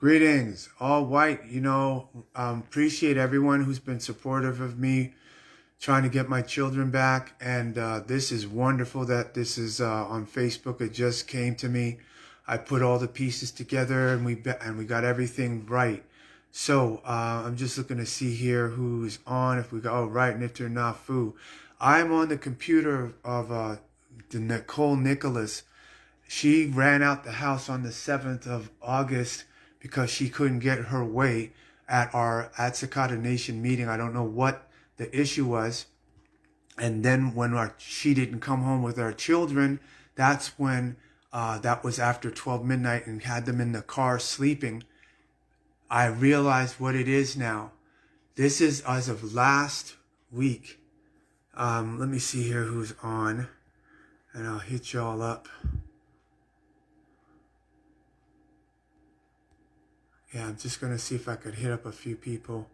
Greetings, all white. Appreciate everyone who's been supportive of me trying to get my children back. And this is wonderful that this is on Facebook. It just came to me. I put all the pieces together and we got everything right. So I'm just looking to see here who's on. If we go, oh, right, Nifter Nafu. I'm on the computer of the NICOLE. She ran out the house on the 7th of August because she couldn't get her way at our Sakata Nation meeting. I don't know what the issue was. And then when she didn't come home with our children, that's when, that was after 12 midnight and had them in the car sleeping. I realized what it is now. This is as of last week. Let me see here who's on, and I'll hit y'all up. Yeah, I'm just going to see if I could hit up a few people.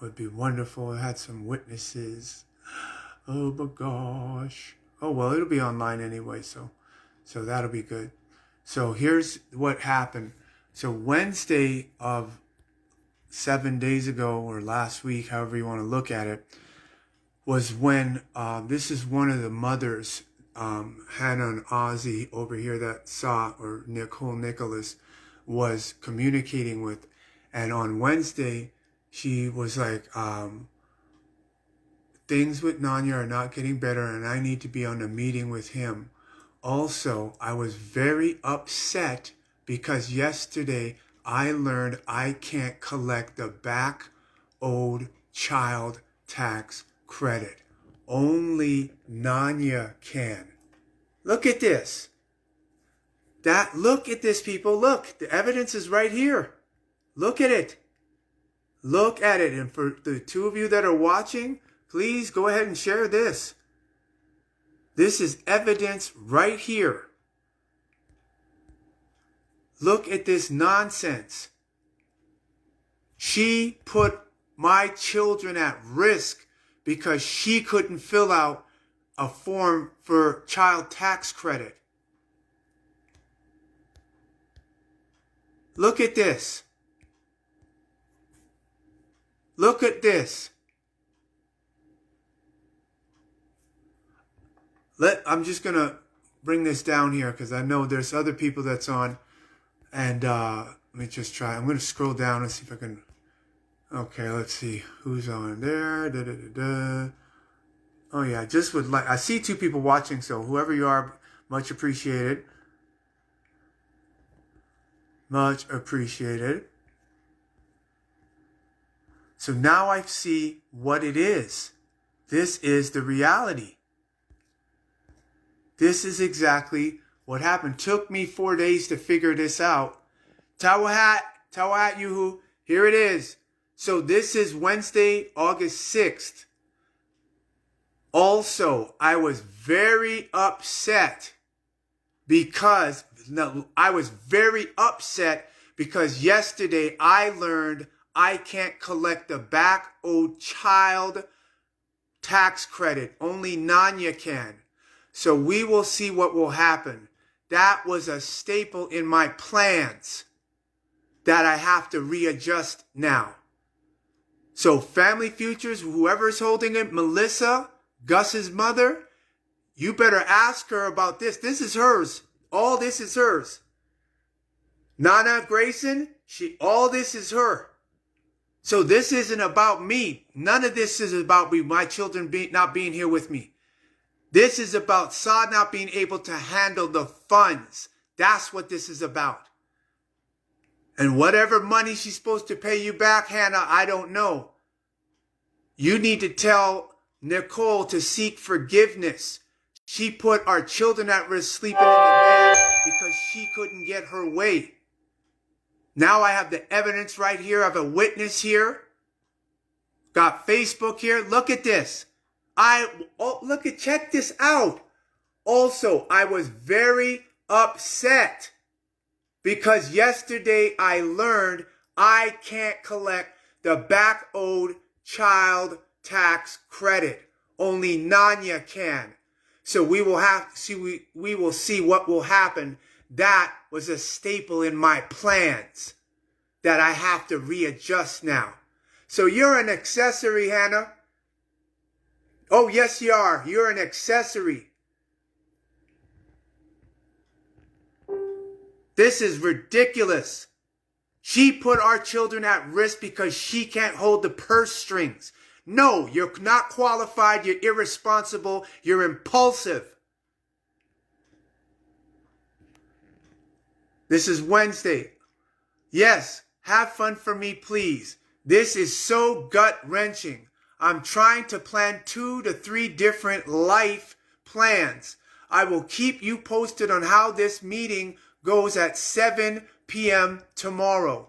Would be wonderful. I had some witnesses. Oh my gosh. Oh, well, it'll be online anyway, so that'll be good. So here's what happened. So Wednesday of 7 days ago, or last week, however you want to look at it, was when this is one of the mothers, Hannah and Ozzy over here that saw, or NICOLE was communicating with. And on Wednesday, she was like, things with Nanya are not getting better and I need to be on a meeting with him. Also, I was very upset because yesterday I learned I can't collect the back owed child tax credit. Only Nanya can. Look at this. Look at this, people. Look, the evidence is right here. Look at it. Look at it. And for the two of you that are watching, please go ahead and share this. This is evidence right here. Look at this nonsense. She put my children at risk because she couldn't fill out a form for child tax credit. Look at this. Look at this. I'm just going to bring this down here because I know there's other people that's on. And let me just try. I'm going to scroll down and see if I can. Okay, let's see who's on there. Oh yeah, just would like. I see two people watching, so whoever you are, much appreciated. Much appreciated. So now I see what it is. This is the reality. This is exactly what happened. Took me 4 days to figure this out. Tawahat Yuhu, here it is. So this is Wednesday, August 6th. Also, I was very upset because yesterday I learned I can't collect the back owed child tax credit. Only Nanya can. So we will see what will happen. That was a staple in my plans that I have to readjust now. So Family Futures, whoever's holding it, Melissa, Gus's mother, you better ask her about this. This is hers. All this is hers. Nana Grayson, all this is her. So this isn't about me. None of this is about me, my children not being here with me. This is about Saad not being able to handle the funds. That's what this is about. And whatever money she's supposed to pay you back, Hannah, I don't know. You need to tell Nicole to seek forgiveness. She put our children at risk sleeping in the bed because she couldn't get her way. Now I have the evidence right here. I have a witness here. Got Facebook here. Look at this. Check this out. Also, I was very upset because yesterday I learned I can't collect the back owed child tax credit. Only Nanya can. So we will see what will happen that was a staple in my plans that I have to readjust now. So you're an accessory, Hannah. Oh, yes, you are. You're an accessory. This is ridiculous. She put our children at risk because she can't hold the purse strings. No, you're not qualified. You're irresponsible. You're impulsive. This is Wednesday. Yes, have fun for me, please. This is so gut-wrenching. I'm trying to plan 2 to 3 different life plans. I will keep you posted on how this meeting goes at 7 p.m. tomorrow.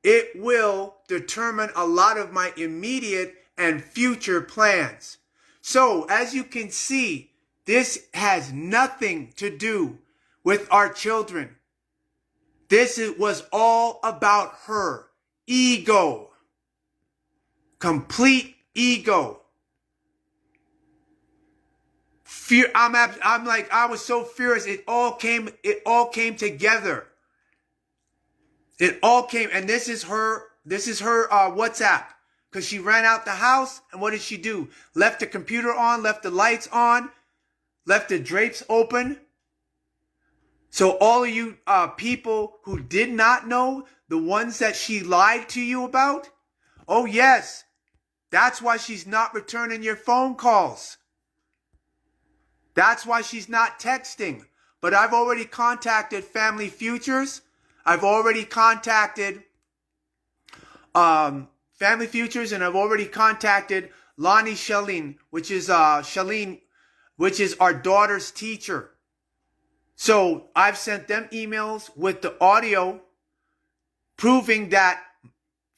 It will determine a lot of my immediate and future plans. So, as you can see, this has nothing to do with our children. This was all about her. Ego. Complete ego. Fear. I'm like, I was so furious. It all came together. It all came, and this is her WhatsApp. Because she ran out the house, and what did she do? Left the computer on, left the lights on, left the drapes open. So all of you people who did not know, the ones that she lied to you about, oh yes, that's why she's not returning your phone calls. That's why she's not texting. But I've already contacted Family Futures. I've already contacted Family Futures, and I've already contacted Lonnie Shalene, which is our daughter's teacher. So I've sent them emails with the audio proving that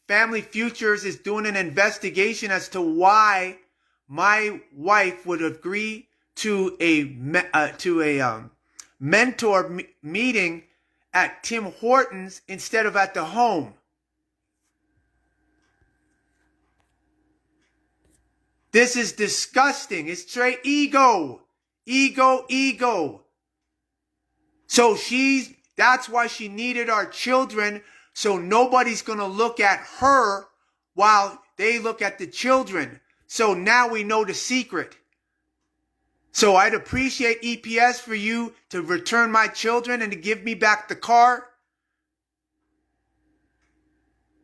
Family Futures is doing an investigation as to why my wife would agree to a mentor meeting at Tim Hortons instead of at the home. This is disgusting. It's straight ego. Ego. So that's why she needed our children, so nobody's going to look at her while they look at the children. So now we know the secret. So I'd appreciate EPS for you to return my children and to give me back the car.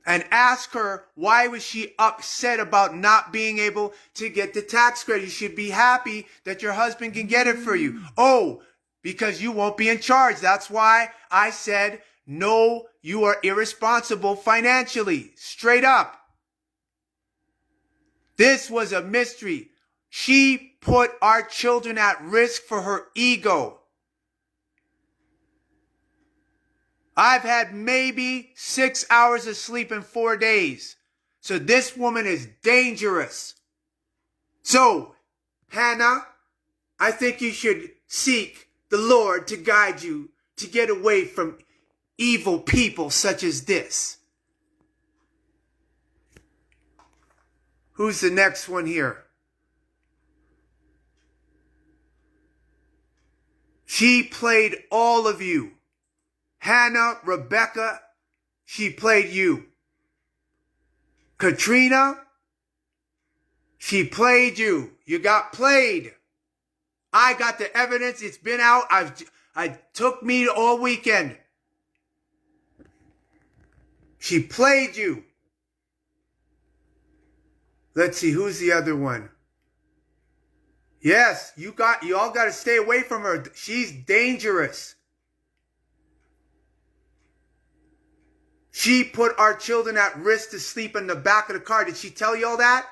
And ask her, why was she upset about not being able to get the tax credit? You should be happy that your husband can get it for you. Oh, because you won't be in charge. That's why I said, no, you are irresponsible financially. Straight up. This was a mystery. She put our children at risk for her ego. I've had maybe 6 hours of sleep in 4 days. So this woman is dangerous. So, Hannah, I think you should seek the Lord to guide you to get away from evil people such as this. Who's the next one here? She played all of you. Hannah, Rebecca, she played you. Katrina, she played you. You got played. I got the evidence. It's been out. I took me all weekend. She played you. Let's see, who's the other one? Yes, you all got to stay away from her. She's dangerous. She put our children at risk to sleep in the back of the car. Did she tell you all that?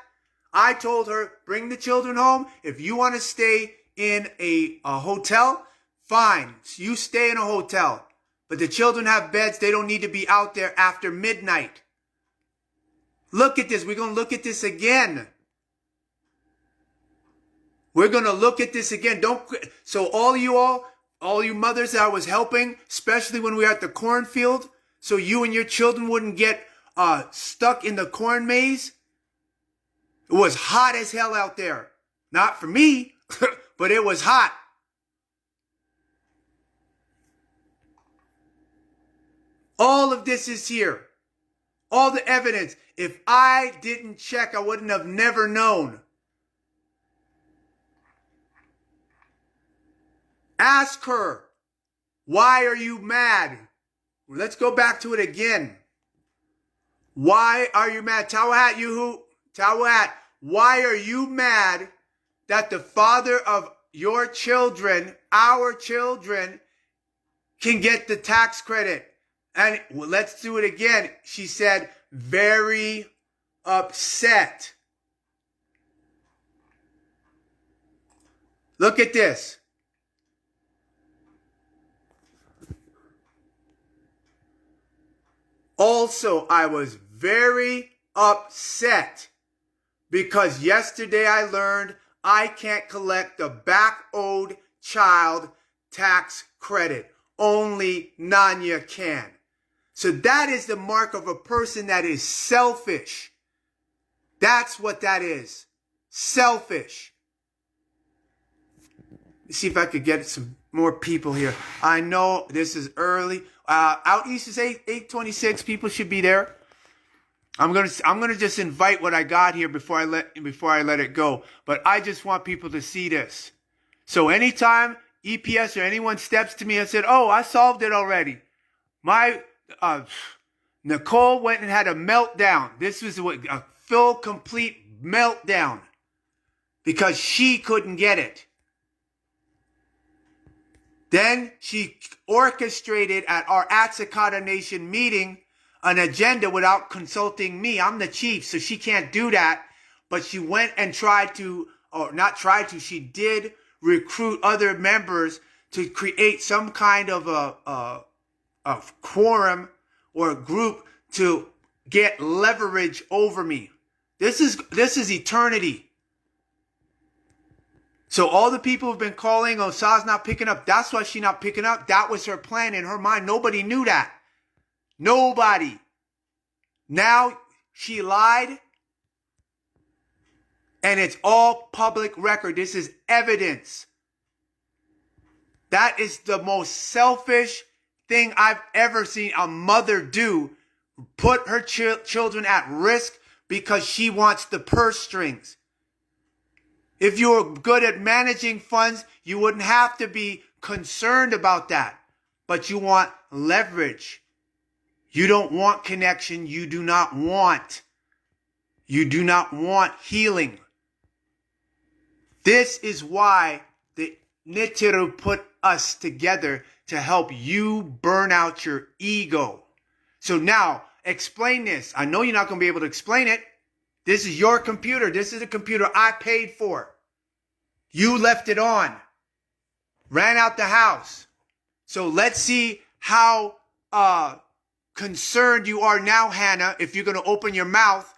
I told her, bring the children home. If you want to stay in a hotel, fine. You stay in a hotel. But the children have beds. They don't need to be out there after midnight. Look at this. We're going to look at this again. We're going to look at this again. So all you mothers that I was helping, especially when we were at the cornfield, so you and your children wouldn't get stuck in the corn maze. It was hot as hell out there. Not for me, but it was hot. All of this is here. All the evidence. If I didn't check, I wouldn't have never known. Ask her, why are you mad? Let's go back to it again. Why are you mad? Tawahat, Yuhu. Tawahat, why are you mad that the father of your children, our children, can get the tax credit? And let's do it again. She said, very upset. Look at this. Also, I was very upset because yesterday I learned I can't collect the back owed child tax credit. Only Nanya can. So that is the mark of a person that is selfish. That's what that is. Selfish. Let's see if I could get some more people here. I know this is early. Out east is 8:26. People should be there. I'm gonna just invite what I got here before I let it go. But I just want people to see this. So anytime EPS or anyone steps to me and said, "Oh, I solved it already," my Nicole went and had a meltdown. This was a full, complete meltdown because she couldn't get it. Then she orchestrated at our Atsakata Nation meeting an agenda without consulting me. I'm the chief, so she can't do that. But she went and tried to, or not tried to, she did recruit other members to create some kind of a quorum or a group to get leverage over me. This is eternity. So all the people who've been calling, oh, Sa's not picking up. That's why she's not picking up. That was her plan in her mind. Nobody knew that. Nobody. Now she lied. And it's all public record. This is evidence. That is the most selfish thing I've ever seen a mother do. Put her children at risk because she wants the purse strings. If you were good at managing funds, you wouldn't have to be concerned about that. But you want leverage. You don't want connection. You do not want healing. This is why the Nitiru put us together to help you burn out your ego. So now, explain this. I know you're not going to be able to explain it. This is your computer. This is a computer I paid for. You left it on. Ran out the house. So let's see how concerned you are now, Hannah, if you're going to open your mouth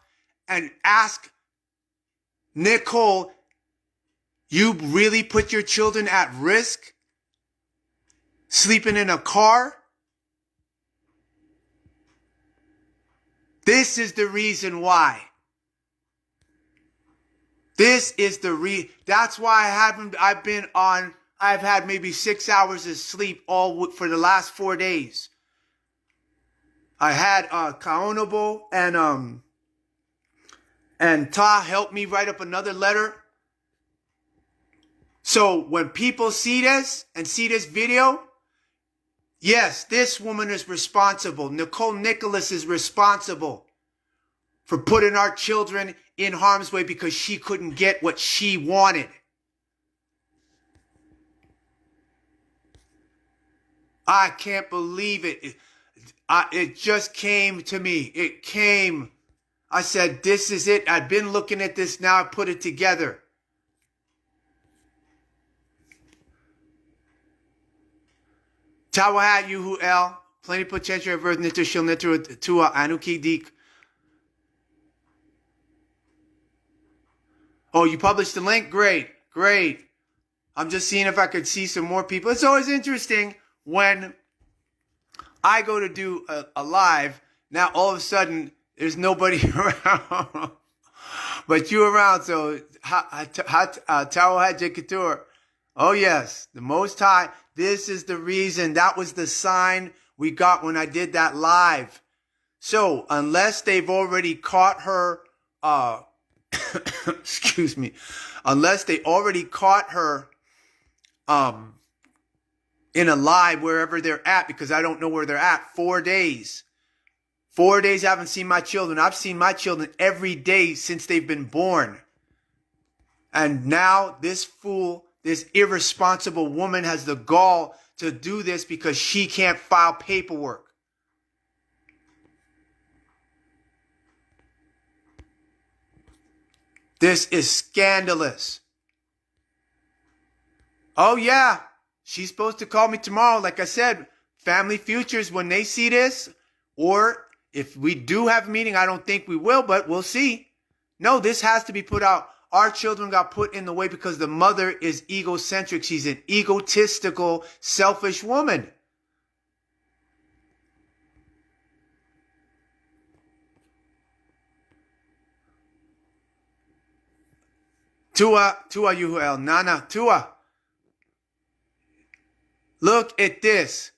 and ask Nicole, you really put your children at risk? Sleeping in a car? This is the reason why. This is that's why I've had maybe 6 hours of sleep for the last 4 days. I had Kaonobo and Ta helped me write up another letter. So when people see this and see this video, yes, this woman is responsible. Nicole Nicholas is responsible for putting our children in harm's way because she couldn't get what she wanted. I can't believe it. It just came to me. It came. I said, this is it. I've been looking at this now. I put it together. Tawahat Yuhu El. Plenty potential reverse nito shil nito tua anuki dik. Oh, you published the link? Great. Great. I'm just seeing if I could see some more people. It's always interesting when I go to do a live. Now, all of a sudden, there's nobody around. But you around. So, Tawahat Jekatur. Oh, yes. The Most High. This is the reason. That was the sign we got when I did that live. So unless they've already caught her, excuse me, unless they already caught her in a live wherever they're at, because I don't know where they're at. 4 days. 4 days I haven't seen my children. I've seen my children every day since they've been born. And now this fool, this irresponsible woman has the gall to do this because she can't file paperwork. This is scandalous. Oh yeah, she's supposed to call me tomorrow. Like I said, Family Futures, when they see this, or if we do have a meeting, I don't think we will, but we'll see. No, this has to be put out. Our children got put in the way because the mother is egocentric. She's an egotistical, selfish woman. Tua Yuhuel, Nana, Tua. Look at this.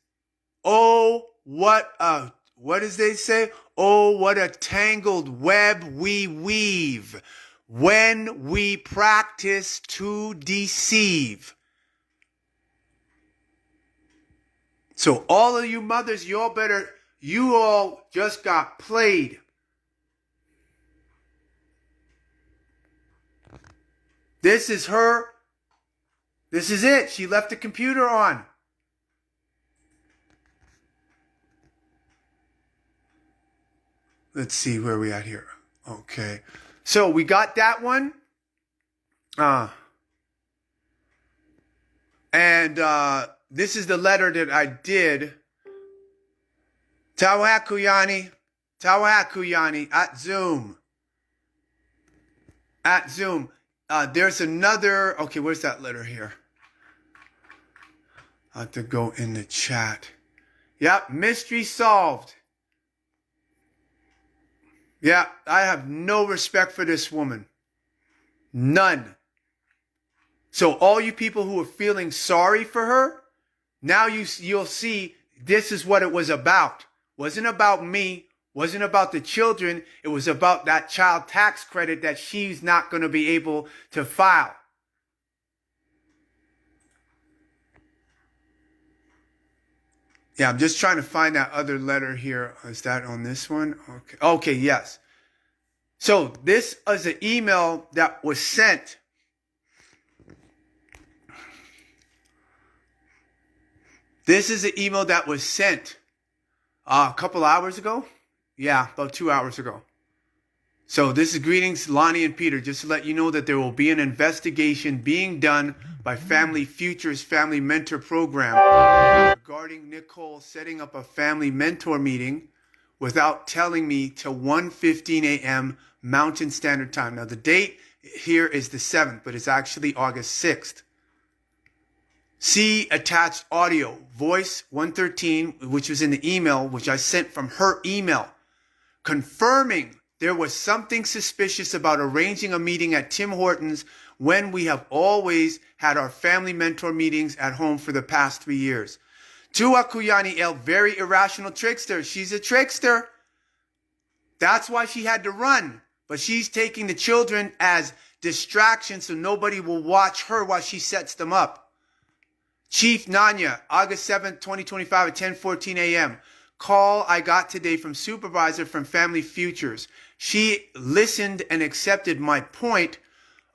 Oh, what does they say? Oh, what a tangled web we weave when we practice to deceive. So all of you mothers, you all just got played. This is her. This is it. She left the computer on. Let's see where we at here. Okay. So we got that one. And this is the letter that I did. Tawahakuyani at Zoom. At Zoom. There's another. Okay, where's that letter here? I have to go in the chat. Yep, mystery solved. Yeah, I have no respect for this woman. None. So all you people who are feeling sorry for her, now you'll see this is what it was about. Wasn't about me. Wasn't about the children. It was about that child tax credit that she's not going to be able to file. Yeah, I'm just trying to find that other letter here. Is that on this one? Okay. Okay, yes. So this is an email that was sent. This is an email that was sent a couple hours ago. Yeah, about 2 hours ago. So this is greetings, Lonnie and Peter. Just to let you know that there will be an investigation being done by Family Futures Family Mentor Program regarding Nicole setting up a family mentor meeting without telling me till 1:15 a.m. Mountain Standard Time. Now the date here is the 7th, but it's actually August 6th. See attached audio, voice 113, which was in the email, which I sent from her email, confirming there was something suspicious about arranging a meeting at Tim Hortons when we have always had our family mentor meetings at home for the past 3 years. Tua Kuyani El, very irrational trickster. She's a trickster. That's why she had to run. But she's taking the children as distractions so nobody will watch her while she sets them up. Chief Nanya, August 7th, 2025 at 10:14 a.m. Call I got today from supervisor from Family Futures. She listened and accepted my point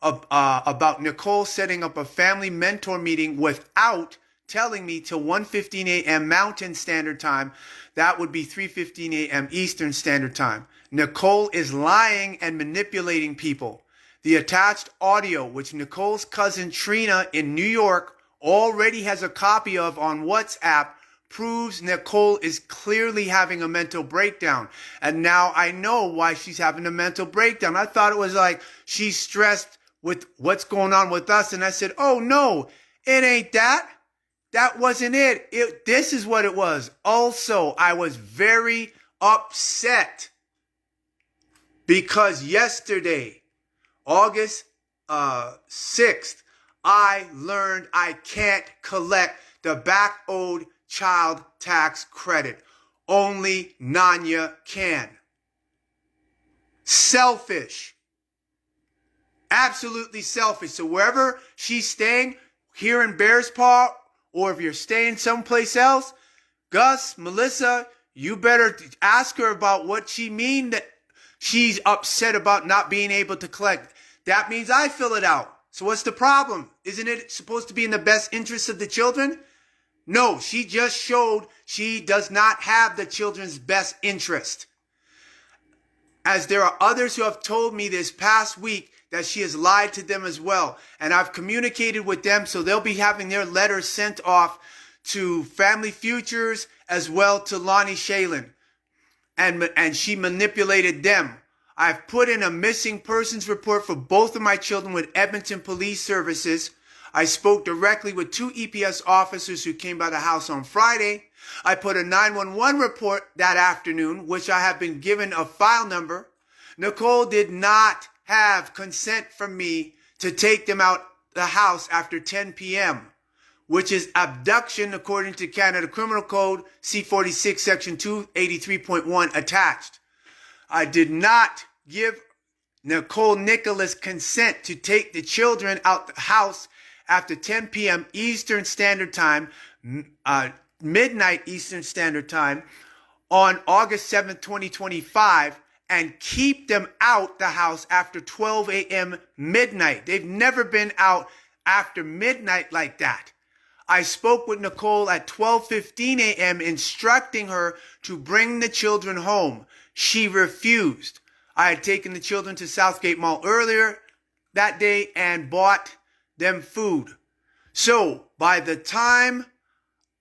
about Nicole setting up a family mentor meeting without telling me till 1:15 a.m. Mountain Standard Time. That would be 3:15 a.m. Eastern Standard Time. Nicole is lying and manipulating people. The attached audio, which Nicole's cousin Trina in New York already has a copy of on WhatsApp, proves Nicole is clearly having a mental breakdown. And now I know why she's having a mental breakdown. I thought it was like she's stressed with what's going on with us. And I said, oh no, it ain't that. That wasn't it. This is what it was. Also, I was very upset because yesterday, August 6th, I learned I can't collect the back owed child tax credit. Only Nanya can. Selfish. Absolutely selfish. So wherever she's staying, here in Bears Paw, or if you're staying someplace else, Gus, Melissa, you better ask her about what she mean that she's upset about not being able to collect. That means I fill it out. So what's the problem? Isn't it supposed to be in the best interest of the children? No, she just showed she does not have the children's best interest. As there are others who have told me this past week that she has lied to them as well. And I've communicated with them, so they'll be having their letters sent off to Family Futures as well to Lonnie Shalin. And she manipulated them. I've put in a missing persons report for both of my children with Edmonton Police Services. I spoke directly with 2 EPS officers who came by the house on Friday. I put a 911 report that afternoon, which I have been given a file number. Nicole did not have consent from me to take them out the house after 10 p.m., which is abduction according to Canada Criminal Code C-46 Section 283.1 attached. I did not give Nicole Nicholas consent to take the children out the house after 10 p.m. Eastern Standard Time, midnight Eastern Standard Time, on August 7th, 2025, and keep them out the house after 12 a.m. midnight. They've never been out after midnight like that. I spoke with Nicole at 12:15 a.m. instructing her to bring the children home. She refused. I had taken the children to Southgate Mall earlier that day and bought them food. So by the time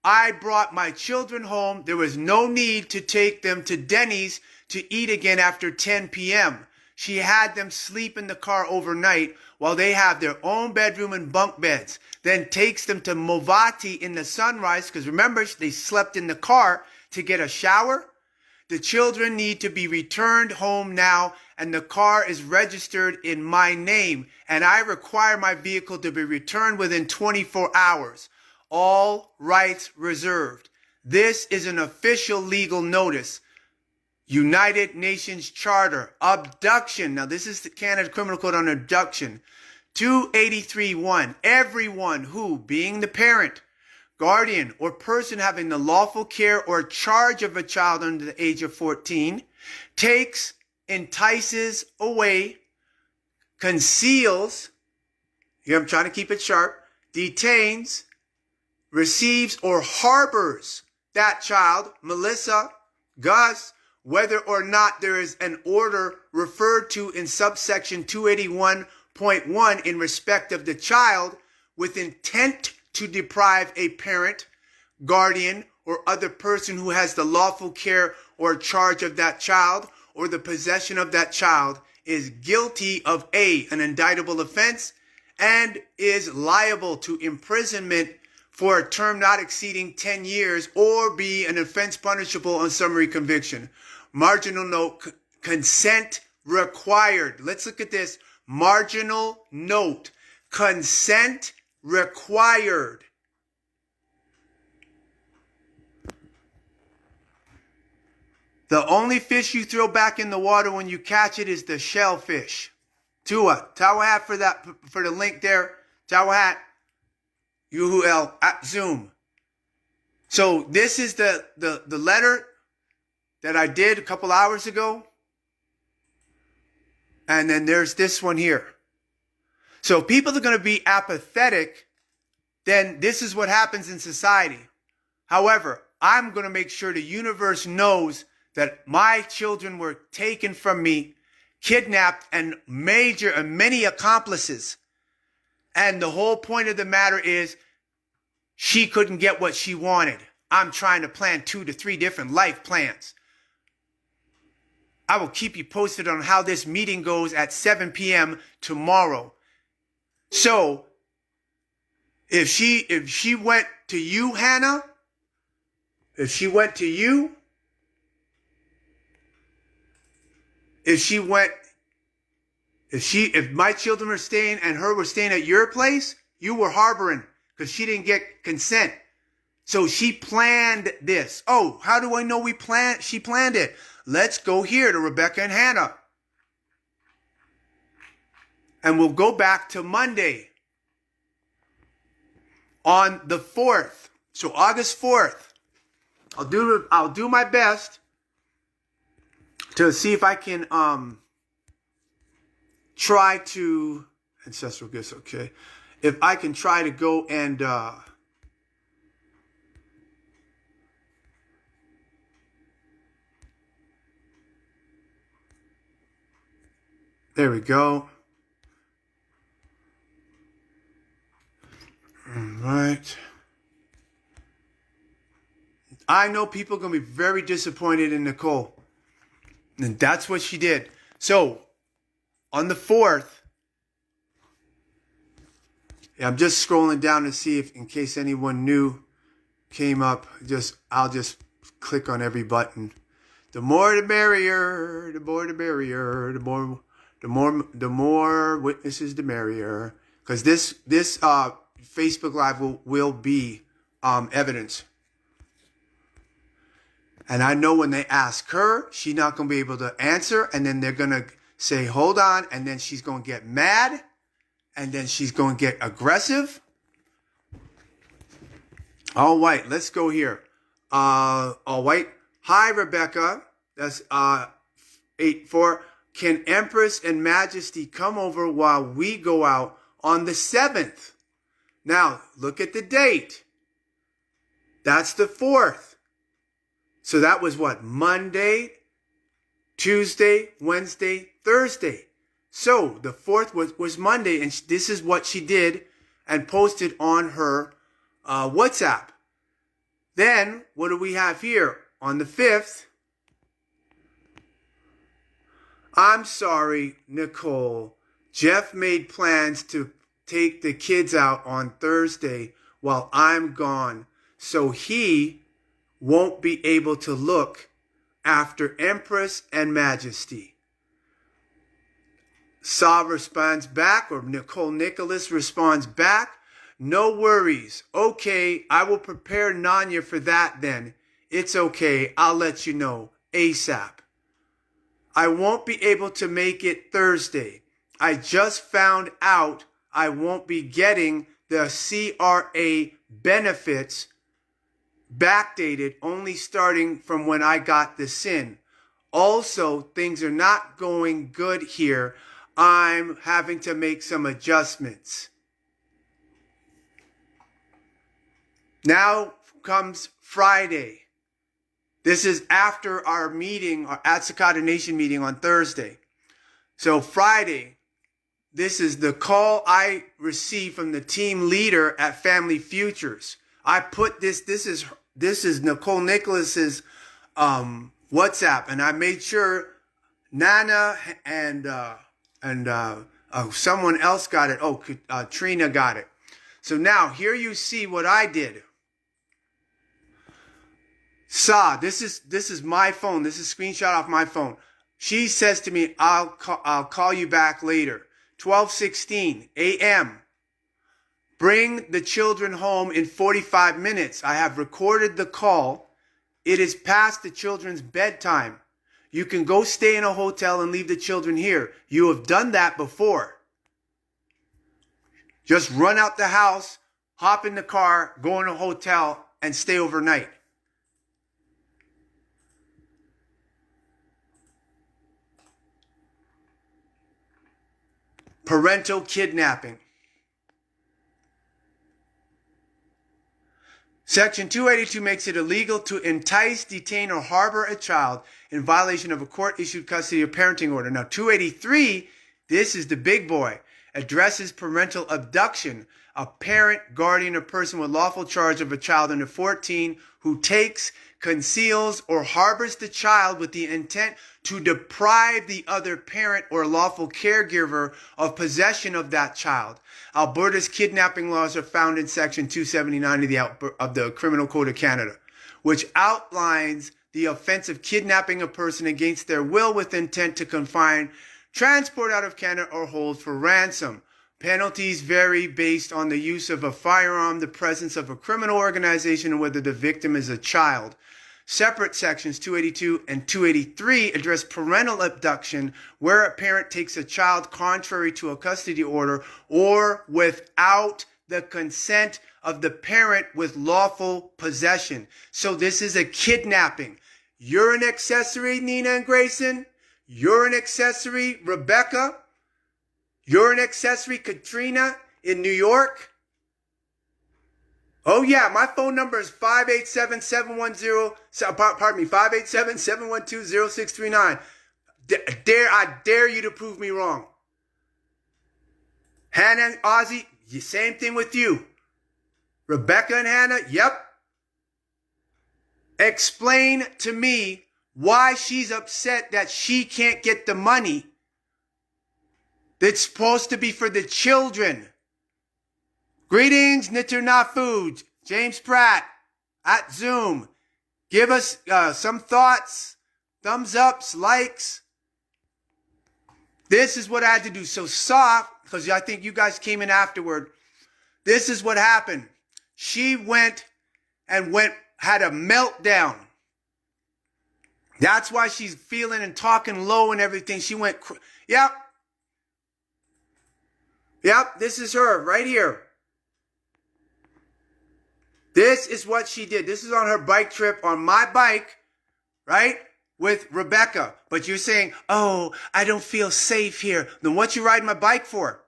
I brought my children home, there was no need to take them to Denny's to eat again after 10 p.m. She had them sleep in the car overnight while they have their own bedroom and bunk beds. Then takes them to Movati in the sunrise, because remember, they slept in the car to get a shower. The children need to be returned home now, and the car is registered in my name, and I require my vehicle to be returned within 24 hours. All rights reserved. This is an official legal notice. United Nations Charter, abduction. Now this is the Canada Criminal Code on abduction. 283.1. Everyone who, being the parent, guardian, or person having the lawful care or charge of a child under the age of 14, takes, entices away, conceals, here I'm trying to keep it sharp, detains, receives, or harbors that child, Melissa, Gus, whether or not there is an order referred to in subsection 281.1 in respect of the child with intent to deprive a parent, guardian, or other person who has the lawful care or charge of that child or the possession of that child, is guilty of A, an indictable offense, and is liable to imprisonment for a term not exceeding 10 years, or B, an offense punishable on summary conviction. Marginal note, consent required. Let's look at this. Marginal note, consent required. The only fish you throw back in the water when you catch it is the shellfish. Tua, Tawahat for that, for the link there. Tawahat, Yuhuel at Zoom. So this is the letter that I did a couple hours ago. And then there's this one here. So if people are going to be apathetic, then this is what happens in society. However, I'm going to make sure the universe knows that my children were taken from me, kidnapped, and many accomplices. And the whole point of the matter is she couldn't get what she wanted. I'm trying to plan 2 to 3 different life plans. I will keep you posted on how this meeting goes at 7 p.m. tomorrow. So, if she went to you, Hannah, if my children were staying and her were staying at your place, you were harboring because she didn't get consent So she planned this. Oh, how do I know she planned it? Let's go here to Rebecca and Hannah. And we'll go back to Monday on the 4th. So August 4th. I'll do my best to see if I can try to ancestral gifts, okay. If I can try to go and there we go. All right. I know people are going to be very disappointed in Nicole. And that's what she did. So, on the 4th, I'm just scrolling down to see if, in case anyone new came up, I'll just click on every button. The more the merrier, the more the merrier, the more witnesses the merrier. Because this Facebook Live will be evidence. And I know when they ask her, she's not going to be able to answer. And then they're going to say, hold on. And then she's going to get mad. And then she's going to get aggressive. All right, let's go here. All right. Hi, Rebecca. That's 8-4. Can Empress and Majesty come over while we go out on the 7th? Now, look at the date. That's the 4th. So that was what? Monday, Tuesday, Wednesday, Thursday. So the 4th was Monday, and this is what she did and posted on her WhatsApp. Then, what do we have here? On the 5th, I'm sorry, Nicole. Jeff made plans to take the kids out on Thursday while I'm gone. So he won't be able to look after Empress and Majesty. Sa responds back, or Nicole Nicholas responds back, no worries. Okay, I will prepare Nanya for that then. It's okay, I'll let you know ASAP. I won't be able to make it Thursday. I just found out I won't be getting the CRA benefits backdated only starting from when I got this in. Also, things are not going good here. I'm having to make some adjustments. Now comes Friday. This is after our meeting, our Atsakata Nation meeting on Thursday. So Friday, this is the call I received from the team leader at Family Futures. I put this is Nicole Nicholas's WhatsApp, and I made sure Nana and someone else got it. Oh, Trina got it. So now here you see what I did. This is my phone. This is a screenshot off my phone. She says to me, I'll call you back later. 12:16 a.m. Bring the children home in 45 minutes. I have recorded the call. It is past the children's bedtime. You can go stay in a hotel and leave the children here. You have done that before. Just run out the house, hop in the car, go in a hotel, and stay overnight. Parental kidnapping. Section 282 makes it illegal to entice, detain, or harbor a child in violation of a court-issued custody or parenting order. Now, 283, this is the big boy, addresses parental abduction. A parent, guardian, or person with lawful charge of a child under 14 who takes, conceals, or harbors the child with the intent to deprive the other parent or lawful caregiver of possession of that child. Alberta's kidnapping laws are found in Section 279 of the Criminal Code of Canada, which outlines the offense of kidnapping a person against their will with intent to confine, transport out of Canada, or hold for ransom. Penalties vary based on the use of a firearm, the presence of a criminal organization, and whether the victim is a child. Separate sections 282 and 283 address parental abduction, where a parent takes a child contrary to a custody order or without the consent of the parent with lawful possession. So this is a kidnapping. You're an accessory, Nina and Grayson. You're an accessory, Rebecca. You're an accessory, Katrina, in New York. Oh yeah, my phone number is 587-712-0639. I dare you to prove me wrong. Hannah and Ozzy, same thing with you. Rebecca and Hannah, yep. Explain to me why she's upset that she can't get the money that's supposed to be for the children. Greetings, Nitter James Pratt at Zoom. Give us some thoughts, thumbs ups, likes. This is what I had to do. So soft, because I think you guys came in afterward. This is what happened. She had a meltdown. That's why she's feeling and talking low and everything. She went, yep. Yep, this is her right here. This is what she did. This is on her bike trip on my bike, right? With Rebecca. But you're saying, oh, I don't feel safe here. Then what you riding my bike for?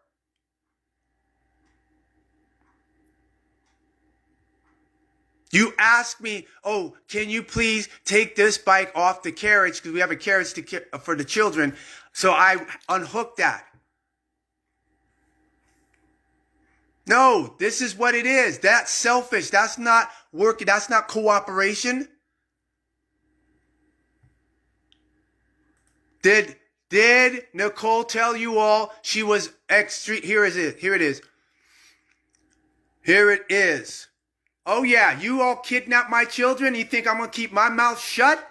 You ask me, oh, can you please take this bike off the carriage? Because we have a carriage for the children. So I unhooked that. No, this is what it is. That's selfish. That's not working. That's not cooperation. Did Nicole tell you all she was extreme? Here it is. Here it is. Oh yeah, you all kidnapped my children. You think I'm going to keep my mouth shut?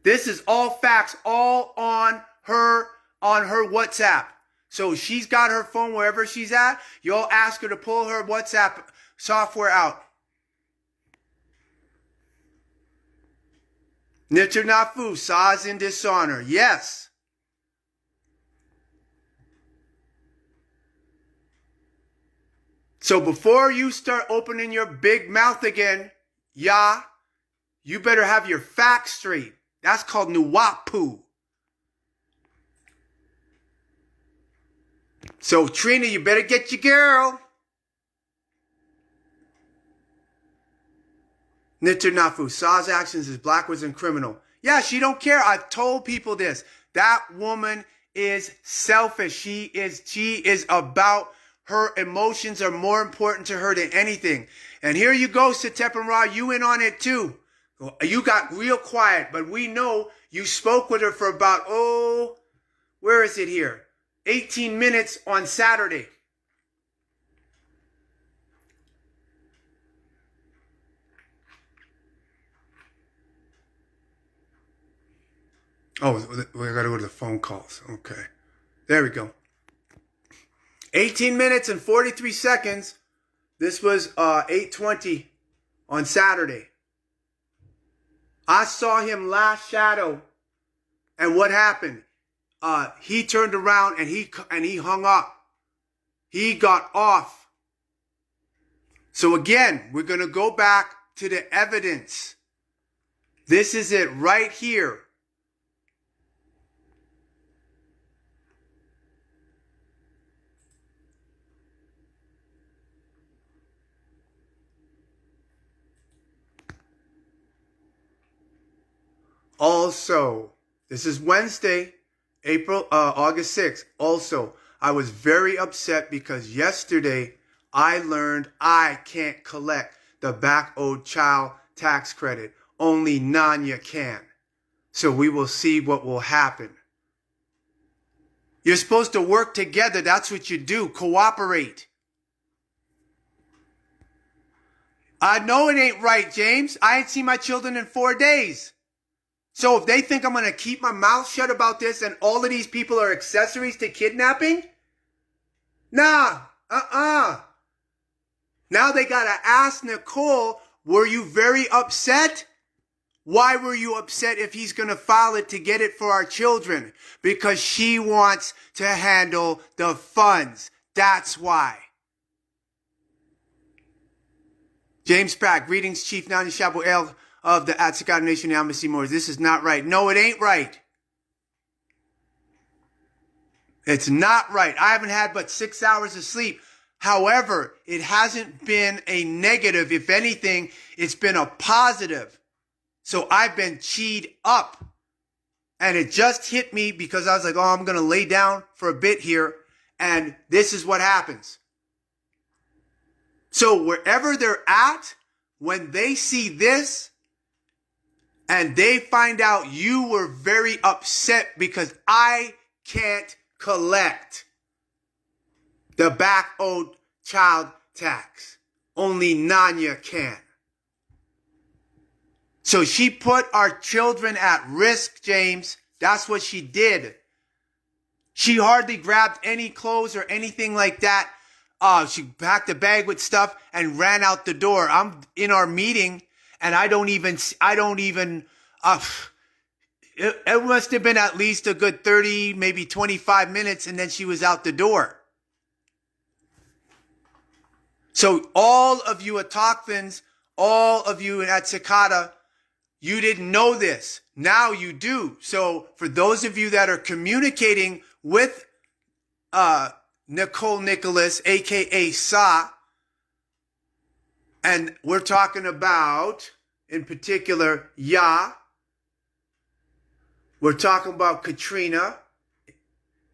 This is all facts, all on her WhatsApp. So she's got her phone wherever she's at. You'll ask her to pull her WhatsApp software out. Nitter saws in dishonor. Yes. So before you start opening your big mouth again, you better have your facts straight. That's called nuwapu. So, Trina, you better get your girl. Nitter Saw's actions is backwards and criminal. Yeah, she don't care. I've told people this. That woman is selfish. She is about her emotions are more important to her than anything. And here you go, Satep and Ra, you in on it too. You got real quiet, but we know you spoke with her for about, where is it here? 18 minutes on Saturday. Oh, we got to go to the phone calls. Okay. There we go. 18 minutes and 43 seconds. This was 8:20 on Saturday. I saw him last shadow. And what happened? He turned around and he hung up. He got off. So again, we're going to go back to the evidence. This is it right here. Also, this is Wednesday, August 6th. Also, I was very upset because yesterday I learned I can't collect the back owed child tax credit. Only Nanya can. So we will see what will happen. You're supposed to work together. That's what you do. Cooperate. I know it ain't right, James. I ain't seen my children in 4 days. So if they think I'm going to keep my mouth shut about this and all of these people are accessories to kidnapping, Nah, Now they gotta ask Nicole, were you very upset? Why were you upset if he's gonna file it to get it for our children? Because she wants to handle the funds. That's why. James Pratt, greetings, Chief Nani Shabu El of the Atsikata Nation Embassy Moors. This is not right. No, it ain't right. It's not right. I haven't had but 6 hours of sleep. However, it hasn't been a negative. If anything, it's been a positive. So I've been cheed up. And it just hit me because I was like, oh, I'm going to lay down for a bit here. And this is what happens. So wherever they're at, when they see this and they find out you were very upset because I can't collect the back owed child tax. Only Nanya can. So she put our children at risk, James. That's what she did. She hardly grabbed any clothes or anything like that. She packed a bag with stuff and ran out the door. I'm in our meeting and it must have been at least a good 30, maybe 25 minutes, and then she was out the door. So all of you Atokfans, all of you at Cicada, you didn't know this. Now you do. So for those of you that are communicating with Nicole Nicholas, a.k.a. Sa, and we're talking about, in particular, Ya. We're talking about Katrina.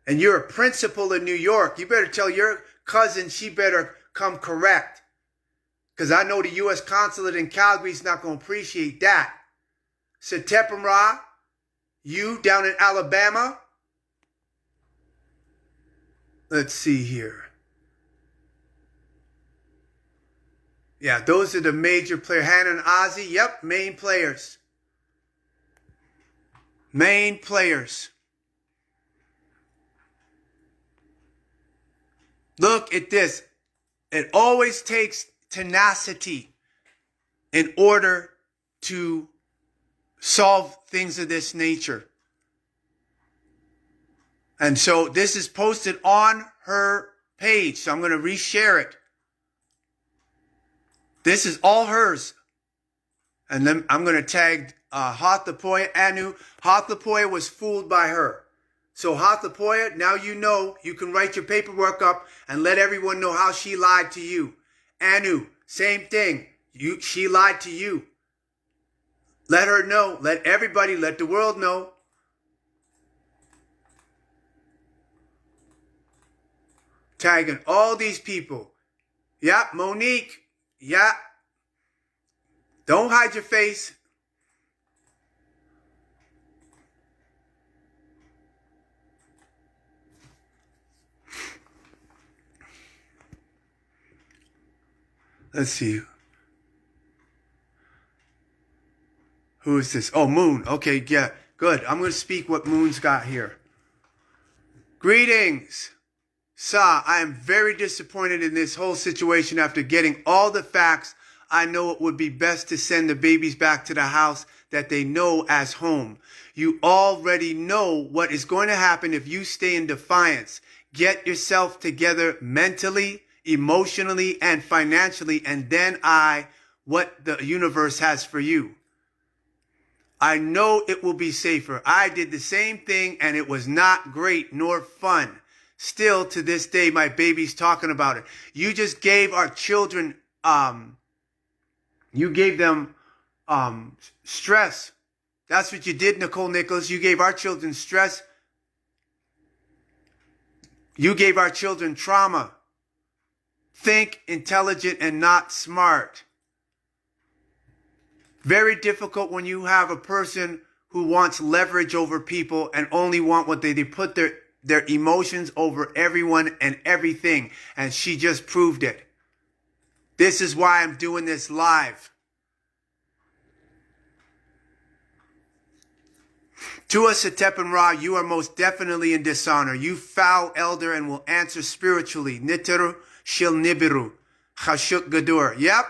And you're a principal in New York. You better tell your cousin she better come correct. Because I know the U.S. consulate in Calgary is not going to appreciate that. Setepamra, you down in Alabama. Let's see here. Yeah, those are the major players. Hannah and Ozzy, yep, main players. Main players. Look at this. It always takes tenacity in order to solve things of this nature. And so this is posted on her page. So I'm going to reshare it. This is all hers. And then I'm going to tag Hathapoya Anu. Hathapoya was fooled by her. So Hathapoya, now you know you can write your paperwork up and let everyone know how she lied to you. Anu, same thing. She lied to you. Let her know. Let everybody, let the world know. Tagging all these people. Yeah, Monique. Yeah. Don't hide your face. Let's see. Who is this? Oh, Moon. Okay, yeah, good. I'm going to speak what Moon's got here. Greetings. Sa, I am very disappointed in this whole situation after getting all the facts. I know it would be best to send the babies back to the house that they know as home. You already know what is going to happen if you stay in defiance. Get yourself together mentally, emotionally, and financially, and then what the universe has for you. I know it will be safer. I did the same thing, and it was not great nor fun. Still, to this day, my baby's talking about it. You just gave our children, you gave them stress. That's what you did, Nicole Nicholas. You gave our children stress. You gave our children trauma. Think intelligent and not smart. Very difficult when you have a person who wants leverage over people and only want what they put their emotions over everyone and everything. And she just proved it. This is why I'm doing this live. To us, Setep and Ra, you are most definitely in dishonor. You foul elder and will answer spiritually. Niteru shil nibiru. Chashuk gadur. Yep.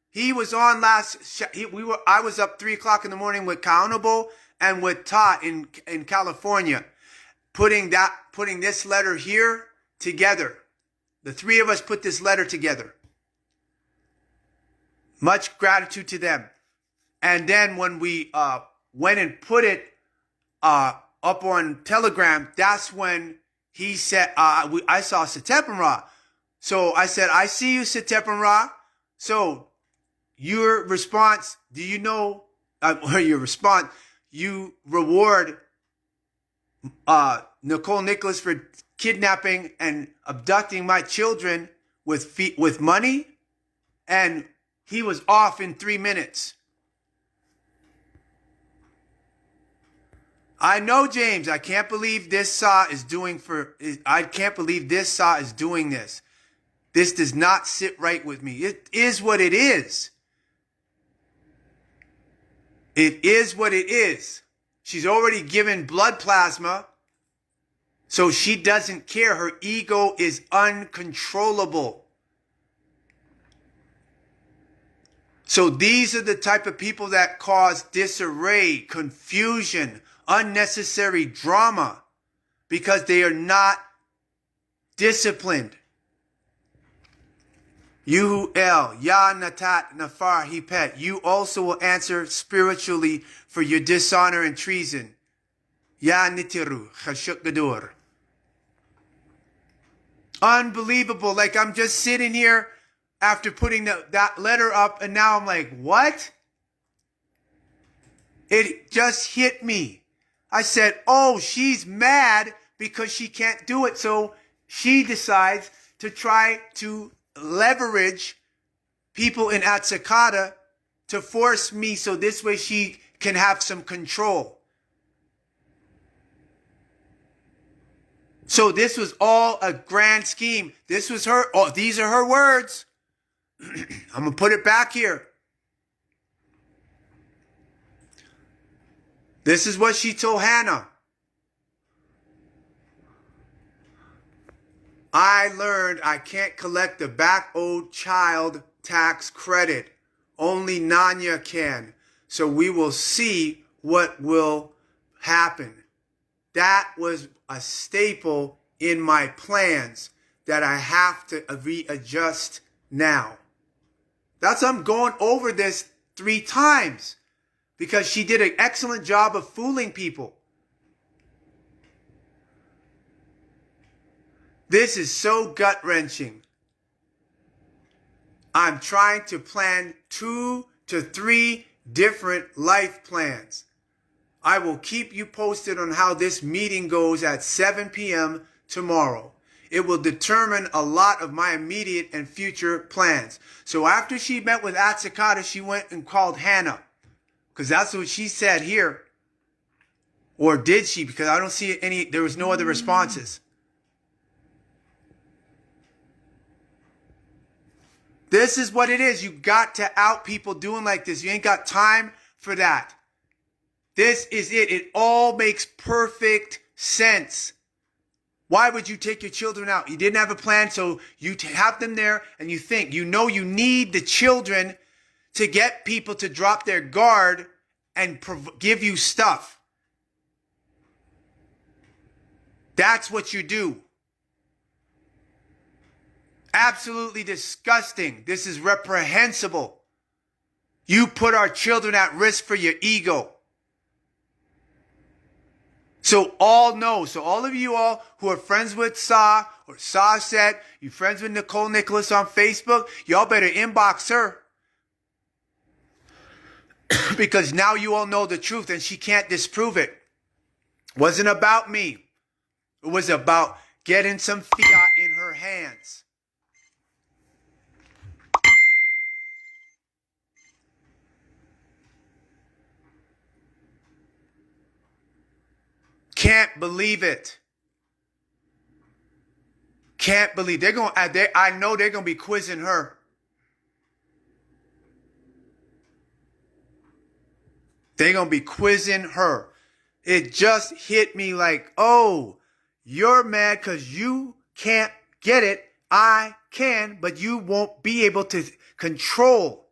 He was on I was up 3 o'clock in the morning with Countable and with Ta in California, putting this letter here together. The three of us put this letter together. Much gratitude to them. And then when we went and put it up on Telegram, that's when he said, I saw Setep and Ra. So I said, I see you, Setep and Ra. So your response, do you know, or your response, you reward Nicole Nicholas for kidnapping and abducting my children with money? And he was off in 3 minutes. I know, James. I can't believe this Sa is doing this. This does not sit right with me. It is what it is. It is what it is. She's already given blood plasma, so she doesn't care. Her ego is uncontrollable. So these are the type of people that cause disarray, confusion, unnecessary drama, because they are not disciplined. Yuhuel, Ya Natat Nafar Hipet, you also will answer spiritually for your dishonor and treason. Ya Nitiru, Chashuk Gadur. Unbelievable. Like, I'm just sitting here after putting that letter up, and now I'm like, what? It just hit me. I said, oh, she's mad because she can't do it. So she decides to try to leverage people in Atsakata to force me, so this way she can have some control. So this was all a grand scheme. This was her. Oh, these are her words. I'm going to put it back here. This is what she told Hannah. I learned I can't collect the back owed child tax credit. Only Nanya can. So we will see what will happen. That was a staple in my plans that I have to readjust now. That's why I'm going over this 3 times. Because she did an excellent job of fooling people. This is so gut-wrenching. I'm trying to plan 2 to 3 different life plans. I will keep you posted on how this meeting goes at 7 p.m. tomorrow. It will determine a lot of my immediate and future plans. So after she met with Atsakata, she went and called Hannah. Because that's what she said here. Or did she? Because I don't see any, there was no other responses. This is what it is. You got to out people doing like this. You ain't got time for that. This is it. It all makes perfect sense. Why would you take your children out? You didn't have a plan, so you have them there and you think, you know, you need the children to get people to drop their guard and give you stuff. That's what you do. Absolutely disgusting. This is reprehensible. You put our children at risk for your ego. So all know. So all of you all who are friends with Sa, or Sa said, you friends with Nicole Nicholas on Facebook, y'all better inbox her. Because now you all know the truth and she can't disprove it. Wasn't about me. It was about getting some fiat in her hands. Can't believe it. Can't believe I know they're gonna be quizzing her. They're gonna be quizzing her. It just hit me like, oh, you're mad because you can't get it. I can, but you won't be able to control.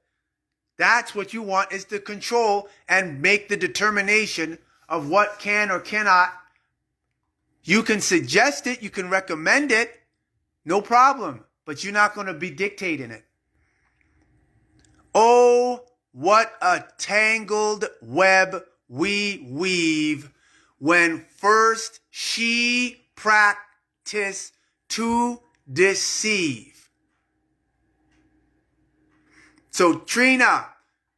That's what you want, is to control and make the determination of what can or cannot. You can suggest it, you can recommend it, no problem, but you're not going to be dictating it. Oh, what a tangled web we weave when first she practiced to deceive. So Trina,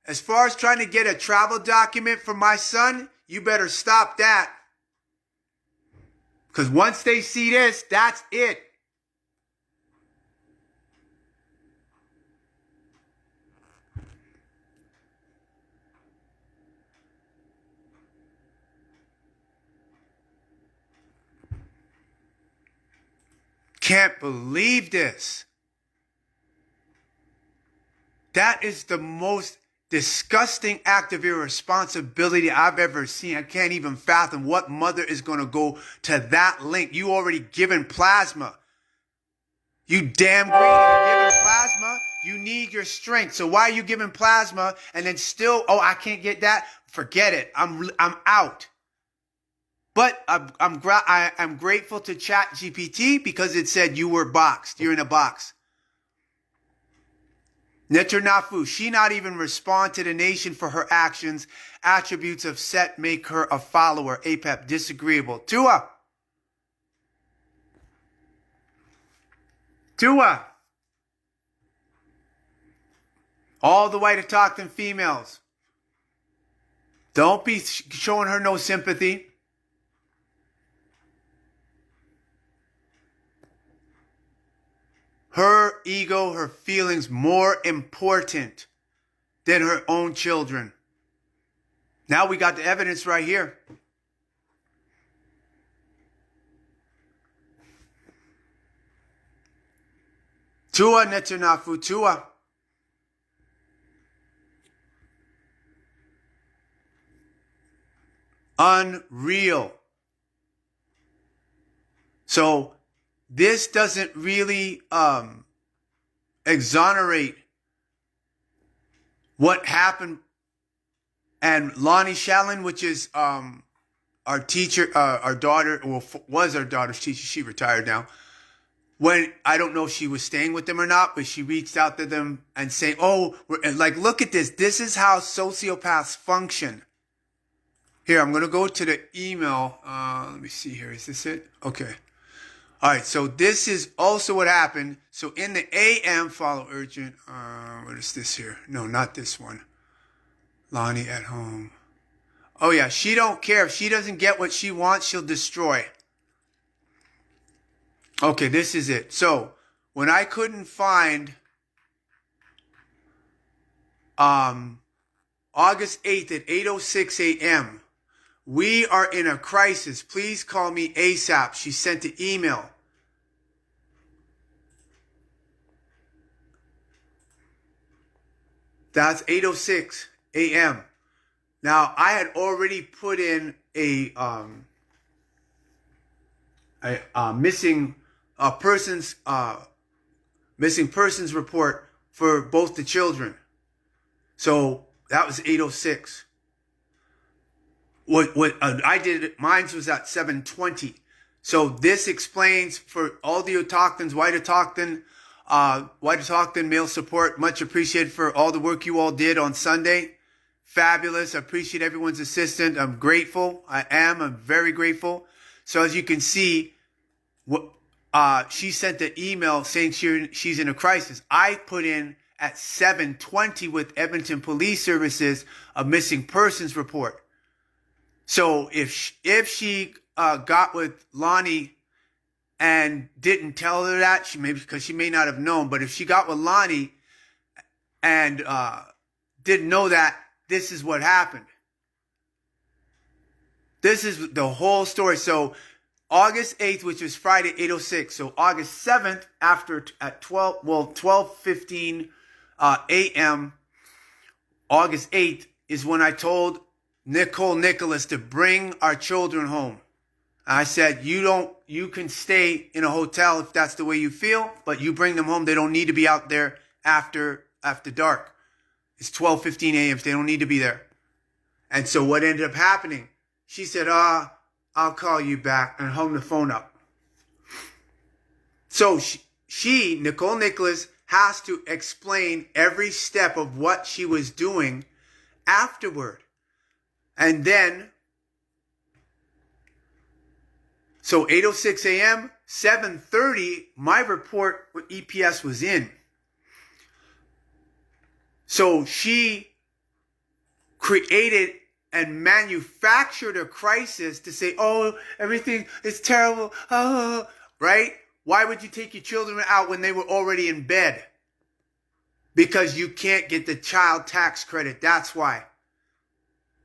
as far as trying to get a travel document for my son, you better stop that. Because once they see this, that's it. Can't believe this. That is the most disgusting act of irresponsibility I've ever seen. I can't even fathom what mother is going to go to that link. You already given plasma. You damn greedy. You're giving plasma. You need your strength. So why are you giving plasma and then still, oh, I can't get that? Forget it. I'm out. But I'm grateful to ChatGPT because it said you were boxed. You're in a box. Netanyahu, she not even respond to the nation for her actions. Attributes of Set make her a follower. APEP, disagreeable. Tua. All the white Autochthon females. Don't be showing her no sympathy. Her ego, her feelings more important than her own children. Now we got the evidence right here. Tua Netanyahu, Tua. Unreal. So this doesn't really exonerate what happened. And Lonnie Shallon, which is our teacher, our daughter, well, was our daughter's teacher. She retired now. When, I don't know if she was staying with them or not, but she reached out to them and saying, oh, like, look at this. This is how sociopaths function. Here, I'm going to go to the email. Let me see here. Is this it? Okay. All right, so this is also what happened. So in the AM, follow urgent. What is this here? No, not this one. Lonnie at home. Oh, yeah, she don't care. If she doesn't get what she wants, she'll destroy. Okay, this is it. So when I couldn't find August 8th at 8:06 a.m., we are in a crisis. Please call me ASAP. She sent an email. That's 8:06 a.m. Now, I had already put in a missing persons report for both the children. So that was 8:06. What I did, mine was at 7:20. So this explains for all the Autochtons, white Autochton male support. Much appreciated for all the work you all did on Sunday. Fabulous. I appreciate everyone's assistance. I'm grateful. I'm very grateful. So as you can see, she sent the email saying she's in a crisis. I put in at 7:20 with Edmonton Police Services a missing persons report. So if she got with Lonnie and didn't tell her that, because she may not have known, but if she got with Lonnie and didn't know that, this is what happened. This is the whole story. So August 8th, which was Friday, 8:06. So August 7th, at 12:15 a.m., August 8th is when I told Nicole Nicholas to bring our children home. I said, you can stay in a hotel if that's the way you feel, but you bring them home. They don't need to be out there after dark. It's 12:15 a.m. They don't need to be there. And so what ended up happening? She said, I'll call you back, and hung the phone up. So she, Nicole Nicholas, has to explain every step of what she was doing afterward. And then, so 8:06 a.m., 7:30, my report with EPS was in. So she created and manufactured a crisis to say, oh, everything is terrible, oh, right? Why would you take your children out when they were already in bed? Because you can't get the child tax credit. That's why.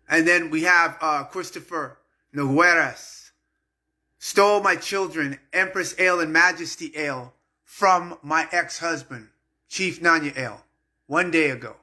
And then we have Christopher Nogueras. Stole my children, Empress Ale and Majesty Ale, from my ex-husband, Chief Nanya Ale, 1 day ago.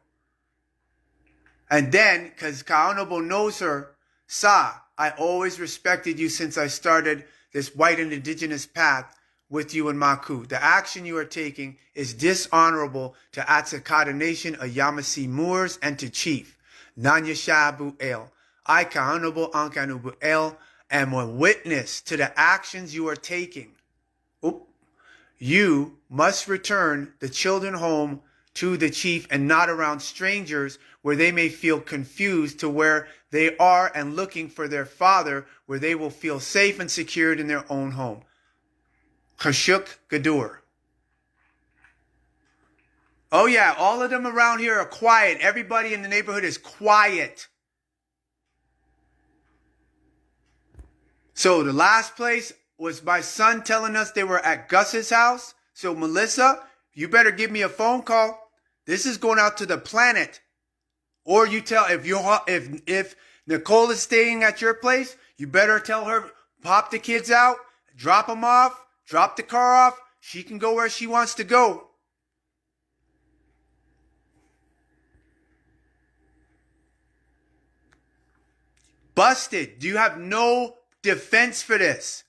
And then, because Kaonobo knows her, Sa, I always respected you since I started this white and indigenous path with you and Maku. The action you are taking is dishonorable to Atsakata Nation, a Yamasee Moors, and to Chief Nanya Shabu El. I, Kaonobo Ankanubu El, am a witness to the actions you are taking. You must return the children home to the chief and not around strangers where they may feel confused to where they are and looking for their father where they will feel safe and secured in their own home. Kashuk Gadur. Oh yeah, all of them around here are quiet. Everybody in the neighborhood is quiet. So the last place was my son telling us they were at Gus's house. So Melissa, you better give me a phone call. This is going out to the planet. Or you tell, if Nicole is staying at your place, you better tell her, pop the kids out, drop them off, drop the car off. She can go where she wants to go. Busted. Do you have no defense for this?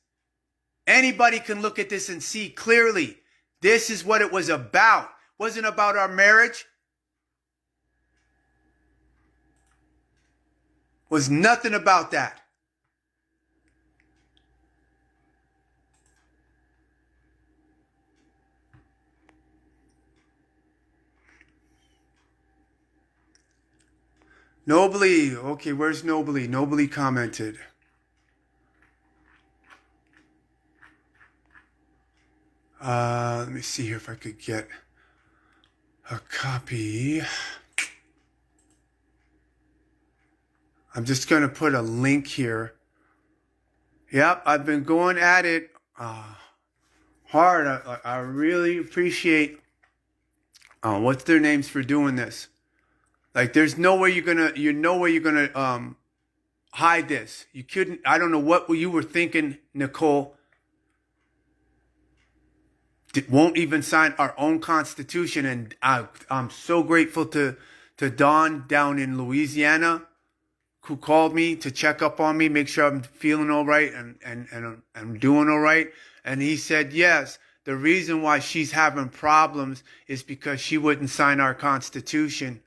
Anybody can look at this and see clearly. This is what it was about. It wasn't about our marriage. It was nothing about that. Nobly. Okay, where's Nobly? Nobly commented. Let me see here if I could get a copy. I'm just going to put a link here. Yep, I've been going at it hard. I really appreciate what's their names for doing this. Like, there's no way you're gonna hide this. You couldn't. I don't know what you were thinking, Nicole. Won't even sign our own constitution, and I'm so grateful to Don down in Louisiana, who called me to check up on me, make sure I'm feeling all right and I'm doing all right. And he said, yes, the reason why she's having problems is because she wouldn't sign our constitution.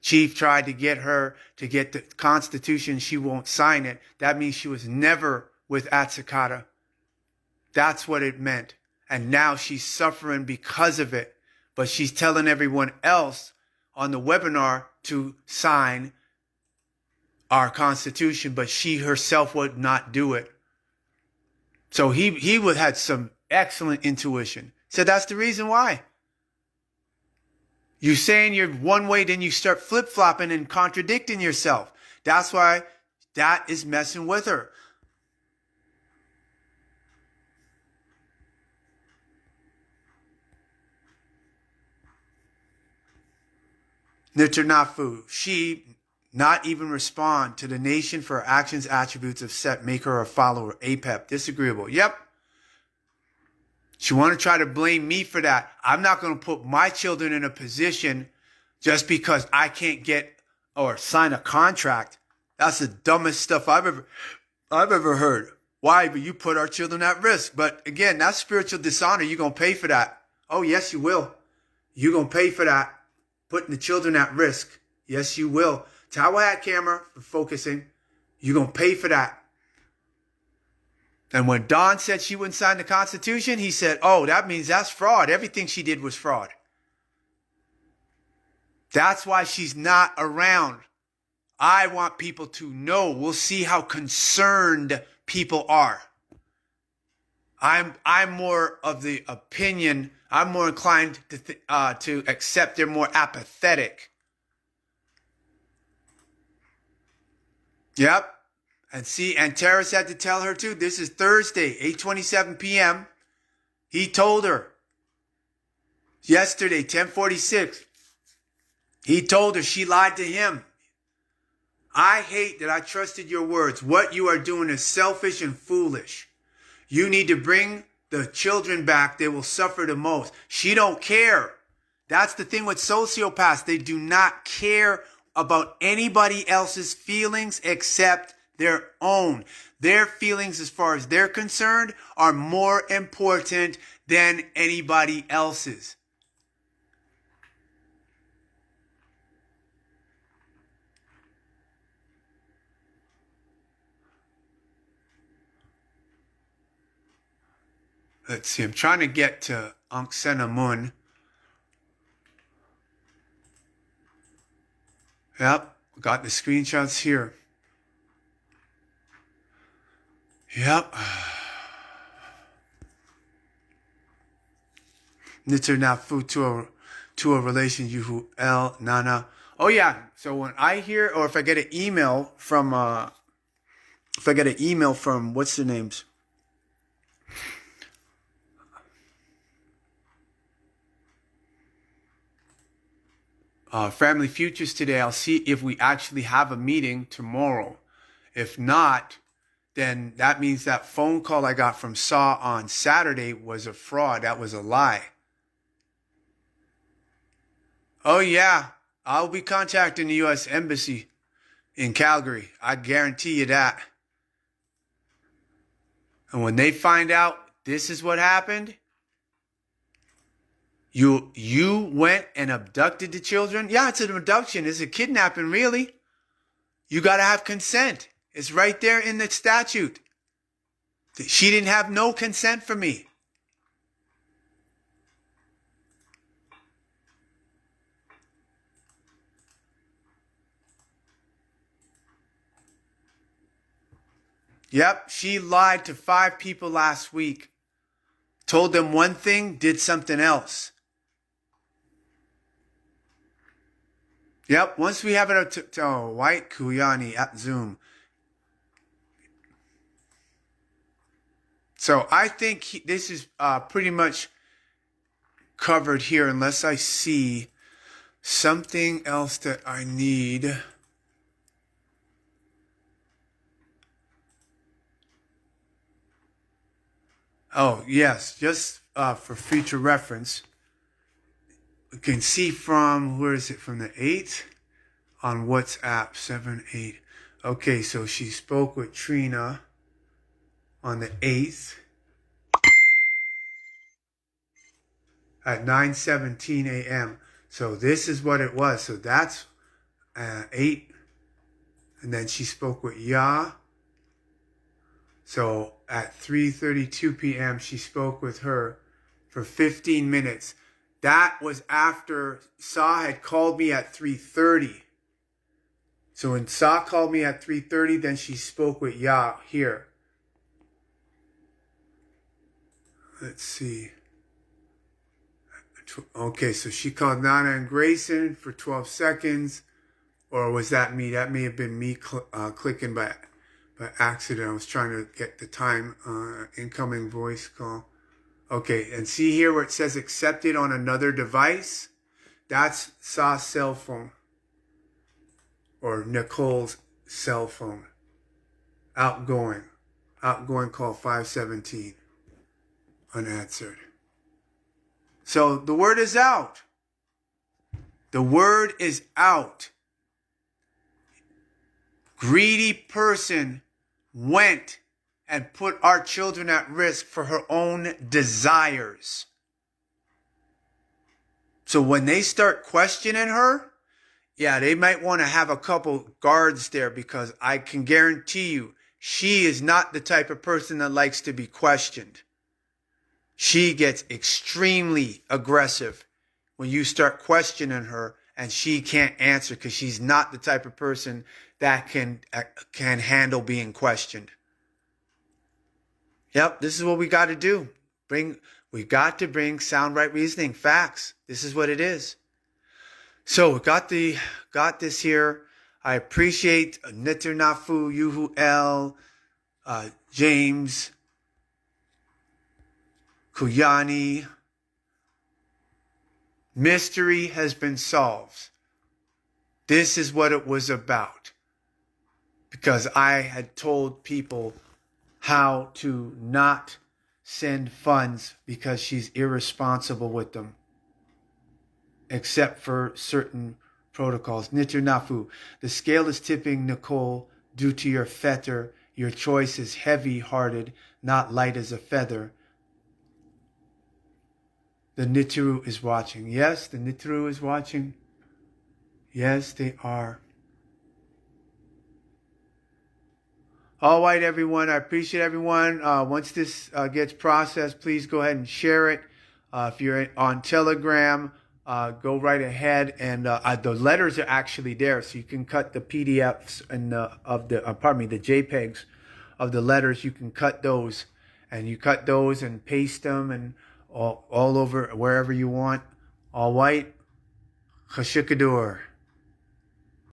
Chief tried to get her to get the Constitution. She won't sign it. That means she was never with Atsakata. That's what it meant. And now she's suffering because of it. But she's telling everyone else on the webinar to sign our Constitution, but she herself would not do it. So he had some excellent intuition. So that's the reason why. You're saying you're one way, then you start flip-flopping and contradicting yourself. That's why that is messing with her. Nitarnafu, she not even respond to the nation for her actions, attributes of set, make her a follower, APEP, disagreeable. Yep. She want to try to blame me for that. I'm not going to put my children in a position just because I can't get or sign a contract. That's the dumbest stuff I've ever heard. Why? But you put our children at risk. But again, that's spiritual dishonor. You're going to pay for that. Oh, yes, you will. You're going to pay for that. Putting the children at risk. Yes, you will. Tower hat camera for focusing. You're going to pay for that. And when Dawn said she wouldn't sign the Constitution, he said, oh, that means that's fraud. Everything she did was fraud. That's why she's not around. I want people to know. We'll see how concerned people are. I'm more of the opinion. I'm more inclined to accept they're more apathetic. Yep. And see, and Terrace had to tell her too. This is Thursday, 8:27 p.m. He told her yesterday, 10:46. He told her she lied to him. I hate that I trusted your words. What you are doing is selfish and foolish. You need to bring the children back. They will suffer the most. She don't care. That's the thing with sociopaths. They do not care about anybody else's feelings except their own. Their feelings, as far as they're concerned, are more important than anybody else's. Let's see, I'm trying to get to Ankh Senamun. Yep, got the screenshots here. Yep. Nitzer Nafu to a relation Yuhu El Nana. Oh yeah. So when I hear, or if I get an email from what's the names? Family Futures today, I'll see if we actually have a meeting tomorrow. If not, then that means that phone call I got from Saw on Saturday was a fraud. That was a lie. Oh yeah, I'll be contacting the U.S. Embassy in Calgary. I guarantee you that. And when they find out this is what happened, you went and abducted the children? Yeah, it's an abduction. It's a kidnapping, really. You got to have consent. It's right there in the statute. She didn't have no consent from me. Yep, she lied to 5 people last week. Told them one thing, did something else. Yep, once we have it up to White Kuyani at Zoom. So I think this is pretty much covered here, unless I see something else that I need. Oh, yes, just for future reference. We can see from, where is it, from the 8th on WhatsApp, 7-8. Okay, so she spoke with Trina on the 8th at 9:17 a.m. So this is what it was. So that's 8. And then she spoke with Ya. So at 3:32 p.m., she spoke with her for 15 minutes. That was after Sa had called me at 3:30. So when Sa called me at 3:30, then she spoke with Ya here. Let's see. Okay, so she called Nana and Grayson for 12 seconds. Or was that me? That may have been me clicking by accident. I was trying to get the time, incoming voice call. Okay, and see here where it says accepted on another device? That's Sa's cell phone. Or Nicole's cell phone. Outgoing. Outgoing call 517. Unanswered. So the word is out. The word is out. greedy person went and put our children at risk for her own desires. So when they start questioning her, yeah, they might want to have a couple guards there, because I can guarantee you, she is not the type of person that likes to be questioned. She gets extremely aggressive when you start questioning her and she can't answer, because she's not the type of person that can handle being questioned. Yep, this is what we got to do. We got to bring sound right reasoning, facts. This is what it is. So got this here. I appreciate Nitter Nafu, Yuhu L, James, Kuyani. Mystery has been solved. This is what it was about. Because I had told people how to not send funds because she's irresponsible with them, except for certain protocols. Nitter Nafu, the scale is tipping, Nicole, due to your fetter. Your choice is heavy-hearted, not light as a feather. The Nitru is watching. Yes, the Nitru is watching. Yes, they are. All right, everyone. I appreciate everyone. Once this gets processed, please go ahead and share it. If you're on Telegram, go right ahead, and the letters are actually there, so you can cut the PDFs and the JPEGs of the letters. You can cut those, and you cut those and paste them and all over wherever you want. All right, Chashikadur.